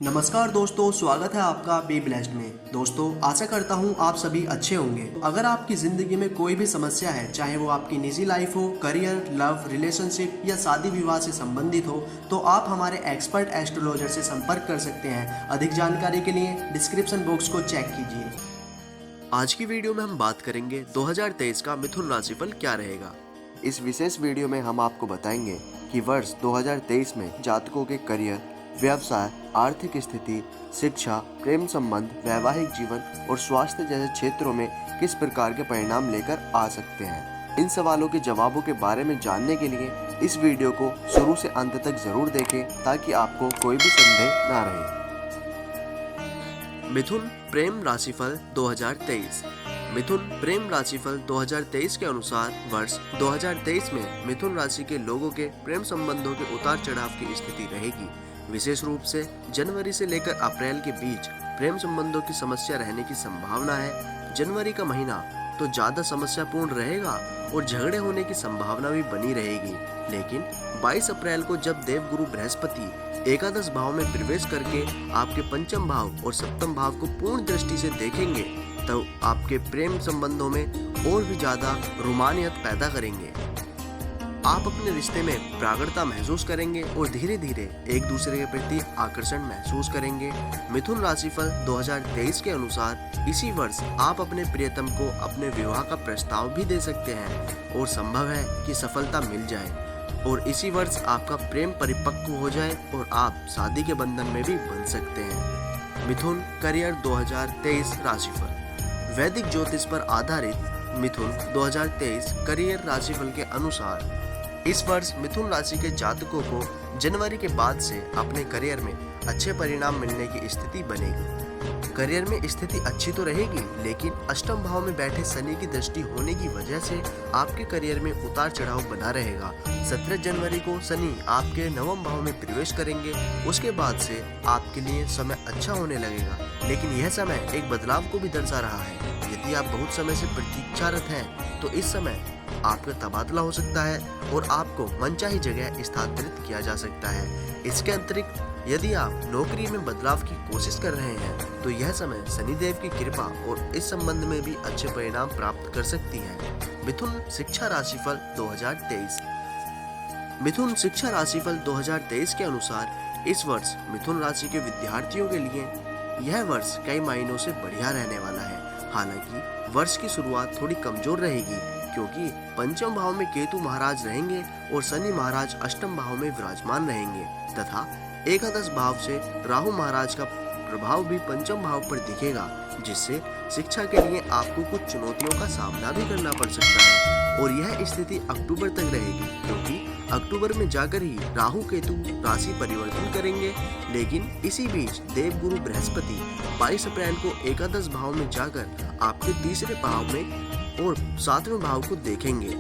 नमस्कार दोस्तों, स्वागत है आपका बी ब्लेस्ड में। दोस्तों, आशा करता हूँ आप सभी अच्छे होंगे। अगर आपकी जिंदगी में कोई भी समस्या है, चाहे वो आपकी निजी लाइफ हो, करियर, लव, रिलेशनशिप या शादी विवाह से संबंधित हो, तो आप हमारे एक्सपर्ट एस्ट्रोलॉजर से संपर्क कर सकते हैं। अधिक जानकारी के लिए डिस्क्रिप्शन बॉक्स को चेक कीजिए। आज की वीडियो में हम बात करेंगे 2023 का मिथुन राशिफल क्या रहेगा। इस विशेष वीडियो में हम आपको बताएंगे कि वर्ष 2023 में जातकों के करियर, व्यवसाय, आर्थिक स्थिति, शिक्षा, प्रेम संबंध, वैवाहिक जीवन और स्वास्थ्य जैसे क्षेत्रों में किस प्रकार के परिणाम लेकर आ सकते हैं। इन सवालों के जवाबों के बारे में जानने के लिए इस वीडियो को शुरू से अंत तक जरूर देखें ताकि आपको कोई भी संदेह ना रहे। मिथुन प्रेम राशिफल 2023। मिथुन प्रेम राशिफल 2023 के अनुसार वर्ष 2023 में मिथुन राशि के लोगों के प्रेम संबंधों के उतार चढ़ाव की स्थिति रहेगी। विशेष रूप से जनवरी से लेकर अप्रैल के बीच प्रेम संबंधों की समस्या रहने की संभावना है। जनवरी का महीना तो ज्यादा समस्यापूर्ण रहेगा और झगड़े होने की संभावना भी बनी रहेगी, लेकिन 22 अप्रैल को जब देवगुरु बृहस्पति एकादश भाव में प्रवेश करके आपके पंचम भाव और सप्तम भाव को पूर्ण दृष्टि से देखेंगे, तो आपके प्रेम संबंधों में और भी ज्यादा रोमानियत पैदा करेंगे। आप अपने रिश्ते में प्रागड़ता महसूस करेंगे और धीरे धीरे एक दूसरे के प्रति आकर्षण महसूस करेंगे। मिथुन राशिफल 2023 के अनुसार इसी वर्ष आप अपने प्रियतम को अपने विवाह का प्रस्ताव भी दे सकते हैं और संभव है कि सफलता मिल जाए और इसी वर्ष आपका प्रेम परिपक्व हो जाए और आप शादी के बंधन में भी बंध सकते हैं। मिथुन करियर 2023 राशिफल। वैदिक ज्योतिष पर आधारित मिथुन 2023 करियर राशिफल के अनुसार इस वर्ष मिथुन राशि के जातकों को जनवरी के बाद से अपने करियर में अच्छे परिणाम मिलने की स्थिति बनेगी। करियर में स्थिति अच्छी तो रहेगी, लेकिन अष्टम भाव में बैठे शनि की दृष्टि होने की वजह से आपके करियर में उतार चढ़ाव बना रहेगा। 17 जनवरी को शनि आपके नवम भाव में प्रवेश करेंगे। उसके बाद से आपके लिए समय अच्छा होने लगेगा, लेकिन यह समय एक बदलाव को भी दर्शा रहा है। यदि आप बहुत समय से प्रतीक्षारत हैं, तो इस समय आपका तबादला हो सकता है और आपको मनचाही जगह स्थानांतरित किया जा सकता है। इसके अतिरिक्त यदि आप नौकरी में बदलाव की कोशिश कर रहे हैं, तो यह समय शनिदेव की कृपा और इस संबंध में भी अच्छे परिणाम प्राप्त कर सकती है। मिथुन शिक्षा राशिफल 2023। मिथुन शिक्षा राशिफल 2023 के अनुसार इस वर्ष मिथुन राशि के विद्यार्थियों के लिए यह वर्ष कई महीनों से बढ़िया रहने वाला है। हालांकि वर्ष की शुरुआत थोड़ी कमजोर रहेगी, क्योंकि पंचम भाव में केतु महाराज रहेंगे और शनि महाराज अष्टम भाव में विराजमान रहेंगे तथा एकादश भाव से राहु महाराज का प्रभाव भी पंचम भाव पर दिखेगा, जिससे शिक्षा के लिए आपको कुछ चुनौतियों का सामना भी करना पड़ सकता है और यह स्थिति अक्टूबर तक रहेगी, क्योंकि अक्टूबर में जाकर ही राहु केतु राशि परिवर्तन करेंगे। लेकिन इसी बीच देवगुरु बृहस्पति 22 अप्रैल को एकादश भाव में जाकर आपके तीसरे भाव में और सातवें भाव को देखेंगे।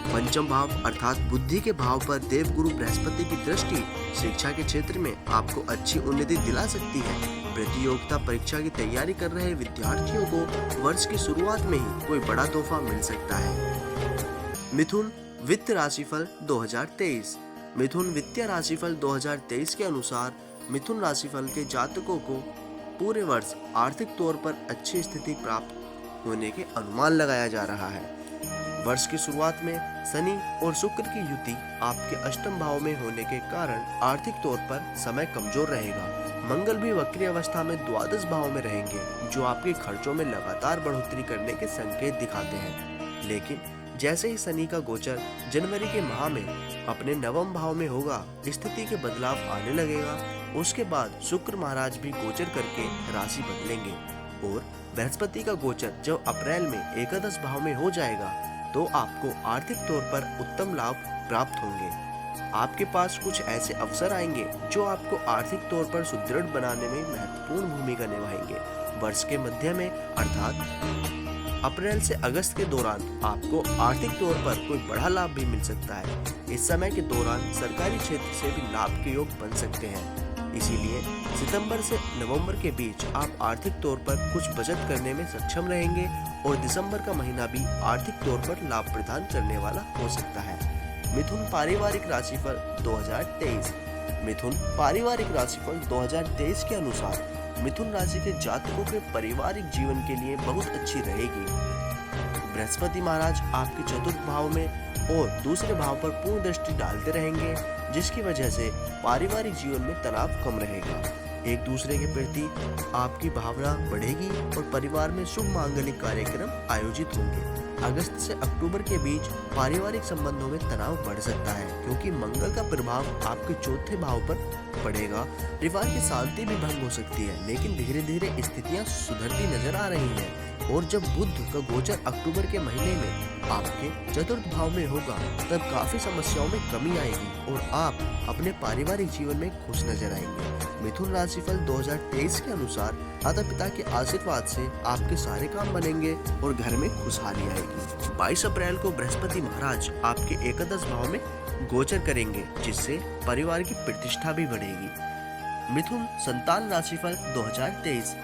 पंचम भाव अर्थात बुद्धि के भाव पर देवगुरु बृहस्पति की दृष्टि शिक्षा के क्षेत्र में आपको अच्छी उन्नति दिला सकती है। प्रतियोगिता परीक्षा की तैयारी कर रहे विद्यार्थियों को वर्ष की शुरुआत में ही कोई बड़ा तोहफा मिल सकता है। मिथुन वित्त राशिफल 2023। मिथुन वित्तीय राशिफल 2023 के अनुसार मिथुन राशिफल के जातकों को पूरे वर्ष आर्थिक तौर पर अच्छी स्थिति प्राप्त होने के अनुमान लगाया जा रहा है। वर्ष की शुरुआत में शनि और शुक्र की युति आपके अष्टम भाव में होने के कारण आर्थिक तौर पर समय कमजोर रहेगा। मंगल भी वक्री अवस्था में द्वादश भाव में रहेंगे, जो आपके खर्चों में लगातार बढ़ोतरी करने के संकेत दिखाते हैं। लेकिन जैसे ही शनि का गोचर जनवरी के माह में अपने नवम भाव में होगा, स्थिति के बदलाव आने लगेगा। उसके बाद शुक्र महाराज भी गोचर करके राशि बदलेंगे और बृहस्पति का गोचर जब अप्रैल में एकादश भाव में हो जाएगा, तो आपको आर्थिक तौर पर उत्तम लाभ प्राप्त होंगे। आपके पास कुछ ऐसे अवसर आएंगे जो आपको आर्थिक तौर पर सुदृढ़ बनाने में महत्वपूर्ण भूमिका निभाएंगे। वर्ष के मध्य में अर्थात अप्रैल से अगस्त के दौरान आपको आर्थिक तौर पर कोई बड़ा लाभ भी मिल सकता है। इस समय के दौरान सरकारी क्षेत्र से भी लाभ के योग बन सकते हैं। इसीलिए सितंबर से नवंबर के बीच आप आर्थिक तौर पर कुछ बचत करने में सक्षम रहेंगे और दिसंबर का महीना भी आर्थिक तौर पर लाभ प्रदान करने वाला हो सकता है। मिथुन पारिवारिक राशिफल 2023। मिथुन पारिवारिक राशिफल 2023 के अनुसार मिथुन राशि के जातकों के पारिवारिक जीवन के लिए बहुत अच्छी रहेगी। बृहस्पति महाराज आपके चतुर्थ भाव में और दूसरे भाव पर पूर्ण दृष्टि डालते रहेंगे, जिसकी वजह से पारिवारिक जीवन में तनाव कम रहेगा। एक दूसरे के प्रति आपकी भावना बढ़ेगी और परिवार में शुभ मांगलिक कार्यक्रम आयोजित होंगे। अगस्त से अक्टूबर के बीच पारिवारिक संबंधों में तनाव बढ़ सकता है, क्योंकि मंगल का प्रभाव आपके चौथे भाव पर पड़ेगा। परिवार की शांति भी भंग हो सकती है, लेकिन धीरे धीरे स्थितियां सुधरती नजर आ रही हैं। और जब बुध का गोचर अक्टूबर के महीने में आपके चतुर्थ भाव में होगा, तब काफी समस्याओं में कमी आएगी और आप अपने पारिवारिक जीवन में खुश नजर आएंगे। मिथुन राशिफल 2023 के अनुसार माता पिता के आशीर्वाद से आपके सारे काम बनेंगे और घर में खुशहाली आएगी। 22 अप्रैल को बृहस्पति महाराज आपके एकादश भाव में गोचर करेंगे, जिससे परिवार की प्रतिष्ठा भी बढ़ेगी। मिथुन संतान राशिफल 2023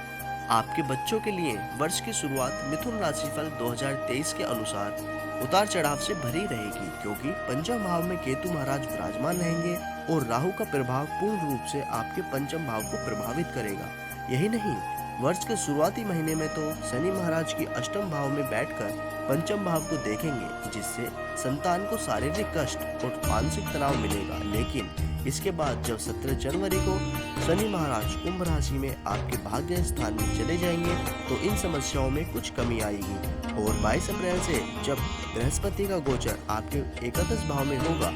आपके बच्चों के लिए वर्ष की शुरुआत मिथुन राशिफल 2023 के अनुसार उतार चढ़ाव से भरी रहेगी, क्योंकि पंचम भाव में केतु महाराज विराजमान रहेंगे और राहु का प्रभाव पूर्ण रूप से आपके पंचम भाव को प्रभावित करेगा। यही नहीं, वर्ष के शुरुआती महीने में तो शनि महाराज की अष्टम भाव में बैठकर पंचम भाव को देखेंगे, जिससे संतान को शारीरिक कष्ट और मानसिक तनाव मिलेगा। लेकिन इसके बाद जब 17 जनवरी को शनि महाराज कुंभ राशि में आपके भाग्य स्थान में चले जाएंगे, तो इन समस्याओं में कुछ कमी आएगी। और 22 अप्रैल से जब बृहस्पति का गोचर आपके एकादश भाव में होगा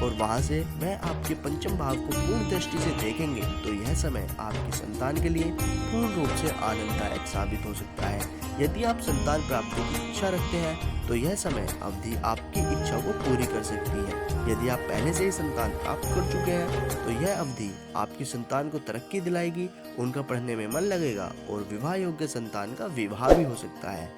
और वहां से वह आपके पंचम भाव को पूर्ण दृष्टि से देखेंगे, तो यह समय आपकी संतान के लिए पूर्ण रूप से आनंददायक साबित हो सकता है। यदि आप संतान प्राप्ति की इच्छा रखते हैं, तो यह समय अवधि आपकी इच्छा को पूरी कर सकती है। यदि आप पहले से ही संतान प्राप्त कर चुके हैं, तो यह अवधि आपकी संतान को तरक्की दिलाएगी, उनका पढ़ने में मन लगेगा और विवाह योग्य संतान का विवाह भी हो सकता है।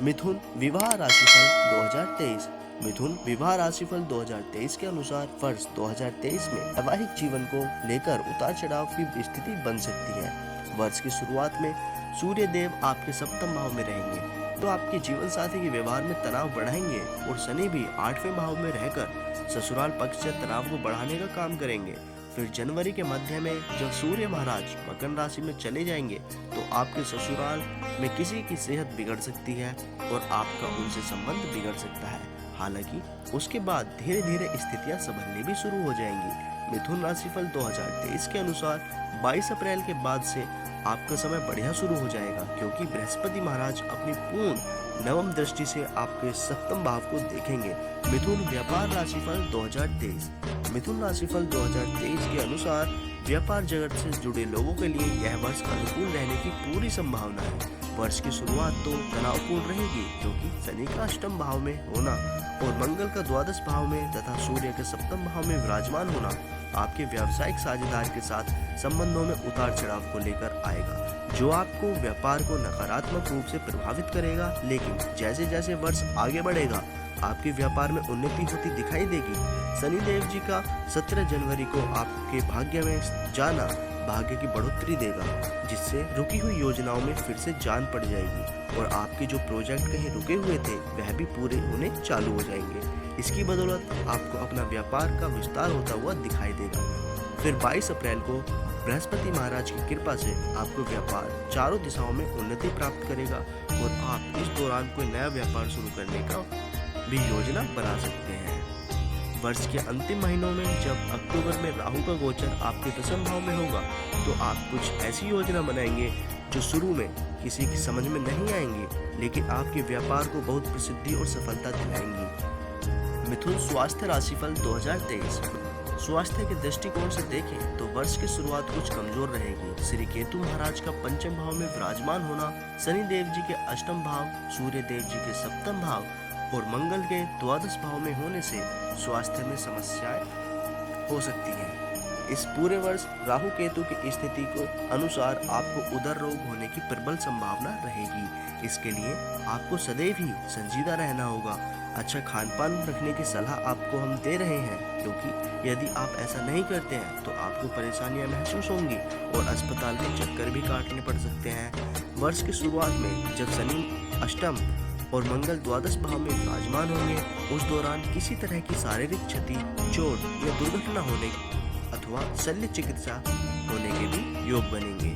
मिथुन विवाह राशिफल 2023 मिथुन विवाह राशिफल 2023 के अनुसार वर्ष 2023 में वैवाहिक जीवन को लेकर उतार चढ़ाव की स्थिति बन सकती है। वर्ष की शुरुआत में सूर्य देव आपके सप्तम भाव में रहेंगे, तो आपके जीवन साथी के व्यवहार में तनाव बढ़ाएंगे और शनि भी 8वें भाव में रहकर ससुराल पक्ष से तनाव को बढ़ाने का काम करेंगे। फिर जनवरी के मध्य में जब सूर्य महाराज मकर राशि में चले जाएंगे, तो आपके ससुराल में किसी की सेहत बिगड़ सकती है और आपका उनसे संबंध बिगड़ सकता है। हालांकि उसके बाद धीरे धीरे स्थितियां संभलने भी शुरू हो जाएंगी। मिथुन राशिफल 2023 के अनुसार 22 अप्रैल के बाद से आपका समय बढ़िया शुरू हो जाएगा, क्योंकि बृहस्पति महाराज अपनी पूर्ण नवम दृष्टि से आपके सप्तम भाव को देखेंगे। मिथुन व्यापार राशिफल 2023 मिथुन राशिफल 2023 के अनुसार व्यापार जगत से जुड़े लोगों के लिए यह वर्ष अनुकूल रहने की पूरी संभावना है। वर्ष की शुरुआत तो तनावपूर्ण रहेगी, क्योंकि शनि का अष्टम भाव में होना और मंगल का द्वादश भाव में तथा सूर्य के सप्तम भाव में विराजमान होना आपके व्यावसायिक साझेदार के साथ संबंधों में उतार चढ़ाव को लेकर आएगा, जो आपको व्यापार को नकारात्मक रूप से प्रभावित करेगा। लेकिन जैसे जैसे वर्ष आगे बढ़ेगा, आपके व्यापार में उन्नति होती दिखाई देगी। शनि देव जी का 17 जनवरी को आपके भाग्य में जाना भाग्य की बढ़ोतरी देगा, जिससे रुकी हुई योजनाओं में फिर से जान पड़ जाएगी और आपके जो प्रोजेक्ट कहीं रुके हुए थे वह भी पूरे होने चालू हो जाएंगे। इसकी बदौलत आपको अपना व्यापार का विस्तार होता हुआ दिखाई देगा। फिर 22 अप्रैल को बृहस्पति महाराज की कृपा से आपको व्यापार चारों दिशाओं में उन्नति प्राप्त करेगा और आप इस दौरान कोई नया व्यापार शुरू करने का भी योजना बना सकते हैं। वर्ष के अंतिम महीनों में जब अक्टूबर में राहु का गोचर आपके दशम भाव में होगा, तो आप कुछ ऐसी योजना बनाएंगे जो शुरू में किसी की समझ में नहीं आएंगी, लेकिन आपके व्यापार को बहुत प्रसिद्धि और सफलता दिलाएंगी। मिथुन स्वास्थ्य राशिफल 2023 स्वास्थ्य के दृष्टिकोण से देखें तो वर्ष की शुरुआत कुछ कमजोर रहेगी। श्री केतु महाराज का पंचम भाव में विराजमान होना, शनि देव जी के अष्टम भाव, सूर्य देव जी के सप्तम भाव और मंगल के द्वादश भाव में होने से स्वास्थ्य में समस्याएं हो सकती हैं। इस पूरे वर्ष राहु केतु की स्थिति को अनुसार आपको उदर रोग होने की प्रबल संभावना रहेगी। इसके लिए आपको सदैव ही संजीदा रहना होगा। अच्छा खान पान रखने की सलाह आपको हम दे रहे हैं, क्योंकि यदि आप ऐसा नहीं करते हैं तो आपको परेशानियां महसूस होंगी और अस्पताल के चक्कर भी काटने पड़ सकते हैं। वर्ष की शुरुआत में जब शनि अष्टम और मंगल द्वादश भाव में विराजमान होंगे, उस दौरान किसी तरह की शारीरिक क्षति, चोट या दुर्घटना होने अथवा शल्य चिकित्सा होने के भी योग बनेंगे।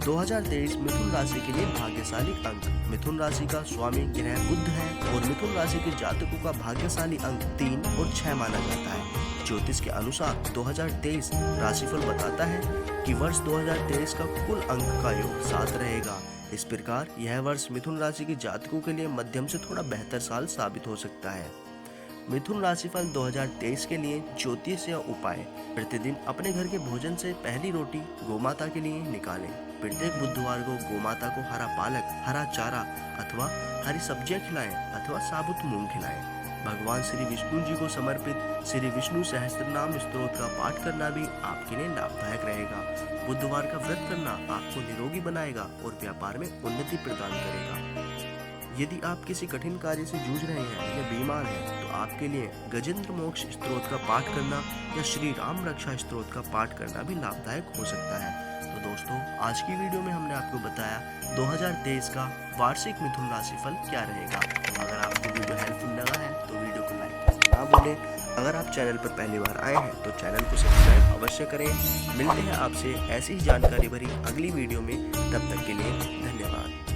2023 मिथुन राशि के लिए भाग्यशाली अंक। मिथुन राशि का स्वामी ग्रह बुध है और मिथुन राशि के जातकों का भाग्यशाली अंक 3 और 6 माना जाता है। ज्योतिष के अनुसार 2023 राशिफल बताता है कि वर्ष 2023 का कुल अंक का योग 7 रहेगा। इस प्रकार यह वर्ष मिथुन राशि के जातकों के लिए मध्यम से थोड़ा बेहतर साल साबित हो सकता है। मिथुन राशिफल 2023 के लिए ज्योतिष या उपाय। प्रतिदिन अपने घर के भोजन से पहली रोटी गोमाता के लिए निकालें। प्रत्येक बुधवार को गोमाता को हरा पालक, हरा चारा अथवा हरी सब्जियां खिलाएं अथवा साबुत मूंग खिलाएं। भगवान श्री विष्णु जी को समर्पित श्री विष्णु सहस्त्रनाम स्तोत्र का पाठ करना भी आपके लिए लाभदायक रहेगा। बुधवार का व्रत करना आपको निरोगी बनाएगा और व्यापार में उन्नति प्रदान करेगा। यदि आप किसी कठिन कार्य से जूझ रहे हैं या बीमार हैं, तो आपके लिए गजेंद्र मोक्ष स्तोत्र का पाठ करना या श्री राम रक्षा स्तोत्र का पाठ करना भी लाभदायक हो सकता है। तो दोस्तों, आज की वीडियो में हमने आपको बताया 2023 का वार्षिक मिथुन राशिफल क्या रहेगा। अगर आपको वीडियो हेल्पफुल लगा है तो वीडियो को लाइक करना ना भूलें। अगर आप चैनल पर पहली बार आए हैं तो चैनल को सब्सक्राइब अवश्य करें। मिलते हैं आपसे ऐसी ही जानकारी भरी अगली वीडियो में, तब तक के लिए धन्यवाद।